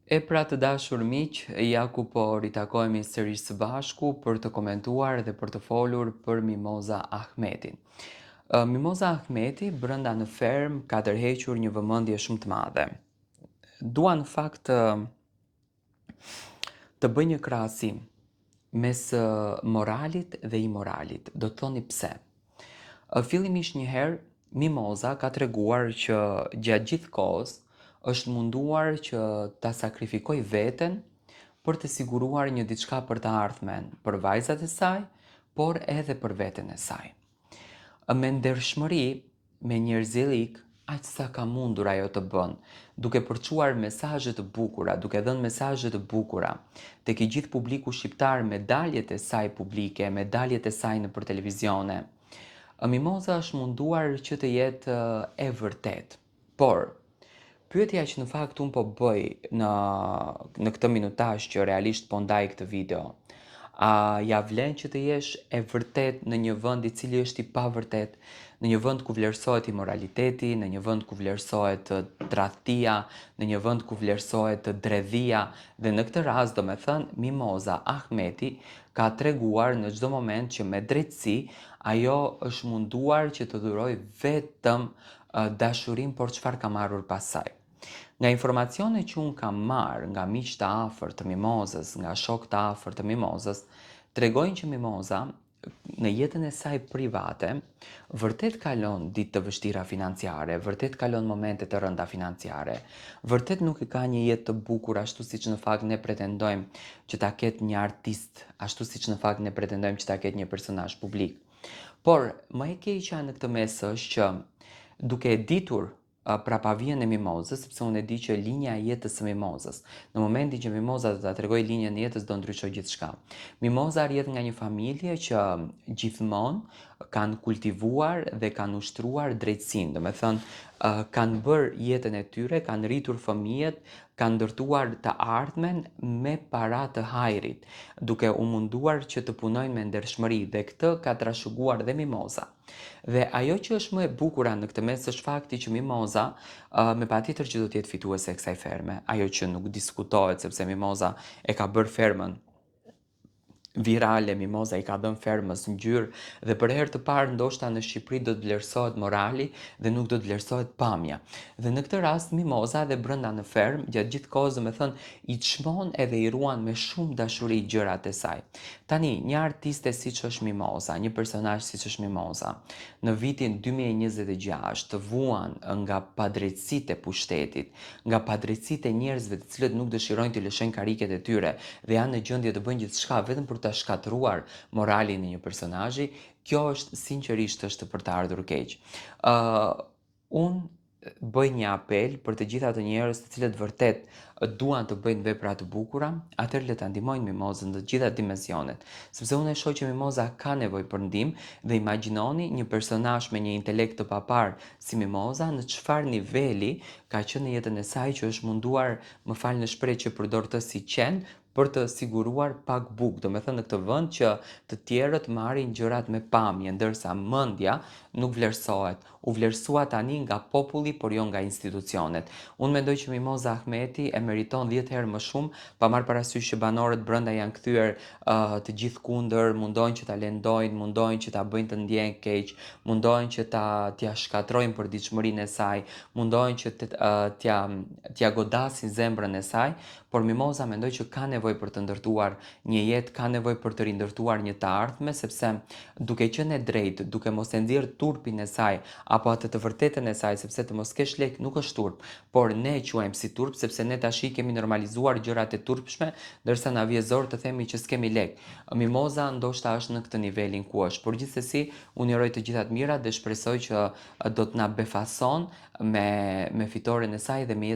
E pra të dashur miq, ja ku po ritakohemi sërish së bashku për të komentuar dhe për të folur për Mimoza Ahmetin. Mimoza Ahmeti brënda në ferm ka tërhequr një vëmendje shumë të madhe. Dua në fakt të bëj një krahasim mes moralit dhe imoralit. Do të thoni pse. Fillimisht një herë Mimoza ka treguar që gjatë gjithë kohës është munduar që ta sakrifikoj veten për të siguruar një diçka për të ardhmen, për vajzat e saj, por edhe për veten e saj. Me ndershmëri, me njerëzilik, aq sa ka mundur ajo të bën, duke përçuar mesazhe të bukura, duke dhënë mesazhe të bukura tek i gjithë publiku shqiptar me daljet e saj publike, me daljet e saj nëpër televizione. Mimoza është munduar që të jetë e vërtet, por pyetja që në fakt unë po bëj në këtë minutazh që realisht po ndaj këtë video, a ja vlen që të jesh e vërtet në një vend i cili është i pavërtet, në një vend ku vlerësohet imoraliteti, në një vend ku vlerësohet tradhtia, në një vend ku vlerësohet dredhia, dhe në këtë rast domethënë Mimoza Ahmeti ka treguar në çdo moment që me drejtësi ajo është munduar që të dhurojë vetëm dashurinë, por çfarë ka marrur pas saj. Nga informacionet që unë kam marrë nga miq të afërt të Mimozës, nga shok të afërt të Mimozës, tregojnë që Mimoza në jetën e saj private vërtet kalon ditë të vështira financiare, vërtet kalon momente të rënda financiare, vërtet nuk e ka një jetë të bukur ashtu siç në fakt ne pretendojmë që ta ketë një artist, ashtu siç në fakt ne pretendojmë që ta ketë një personazh publik. Por më e keqja në këtë mes është që duke e ditur prapavien e Mimozës, sepse unë e di që linja e jetës së Mimozës, në momentin që Mimoza do ta tregojë linjën e jetës, do ndryshojë gjithçka. Mimoza rrjedh nga një familje që gjithmonë kanë kultivuar dhe kanë ushtruar drejtësinë, domethënë kanë bërë jetën e tyre, kanë rritur fëmijët, kanë ndërtuar të ardhmen me para të hajrit, duke u munduar që të punojnë me ndershmëri, dhe këtë ka trashëguar dhe Mimoza. Dhe ajo që është më e bukura në këtë mes është fakti që Mimoza me patjetër që do të jetë fituese e kësaj ferme, ajo që nuk diskutohet, sepse Mimoza e ka bërë fermën virale, Mimoza i ka dhënë fermës ngjyrë dhe për herë të parë ndoshta në Shqipëri do të vlerësohet morali dhe nuk do të vlerësohet pamja. Dhe në këtë rast Mimoza edhe brenda në fermë gjatë gjithë kohës domethënë i çmon edhe i ruan me shumë dashuri gjërat e saj. Tani, një artiste siç është Mimoza, një personazh siç është Mimoza, në vitin 2026 të vuan nga padrejtësitë e pushtetit, nga padrejtësitë e njerëzve të cilët nuk dëshirojnë të lëshojnë kariket e tyre dhe janë në gjendje të bëjnë gjithçka vetëm për ta shkatëruar moralin e një personazhi, kjo është sinqerisht është për të ardhur keq. Unë bëj një apel për të gjithë ato njerëz të cilët vërtet duan të bëjnë vepra të bukura, atëherë le ta ndihmojnë Mimozën në të gjitha dimensionet, sepse unë e shoh që Mimoza ka nevojë për ndihmë dhe imagjinoni një personazh me një intelekt të papar si Mimoza në çfarë niveli ka qenë në jetën e saj që është munduar, më fal në shprehje që përdor të si qen, për të siguruar pak bukë, domethënë në këtë vend që të tjerët marrin gjërat me pamje, ndërsa mendja nuk vlerësohet. U vlerësua tani nga populli, por jo nga institucionet. Unë mendoj që Mimoza Ahmeti e meriton 10 herë më shumë, pa marrë parasysh që banorët brenda janë kthyer të gjithë kundër, mundojnë që ta lëndojnë, mundojnë që ta bëjnë të ndjenë keq, mundojnë që t'ia shkatrojnë përditshmërinë e saj, mundojnë që t'ia godasin zemrën e saj, por Mimoza mendoj që ka nevojë për të ndërtuar një jetë, ka nevojë për të rindërtuar një të ardhme, sepse duke qenë e drejtë, duke mos e nxjerr turpin e saj apo atë të vërtetën e saj, sepse të mos kesh lek nuk është turp, por ne e quajmë si turp sepse ne tash i kemi normalizuar gjërat e turpshme, ndërsa na vjen zor të themi që s'kemi lek. Mimoza ndoshta është në këtë nivelin ku është, por gjithsesi unë uroj të gjitha të mirat dhe shpresoj që do të na befason me fitoren e saj dhe me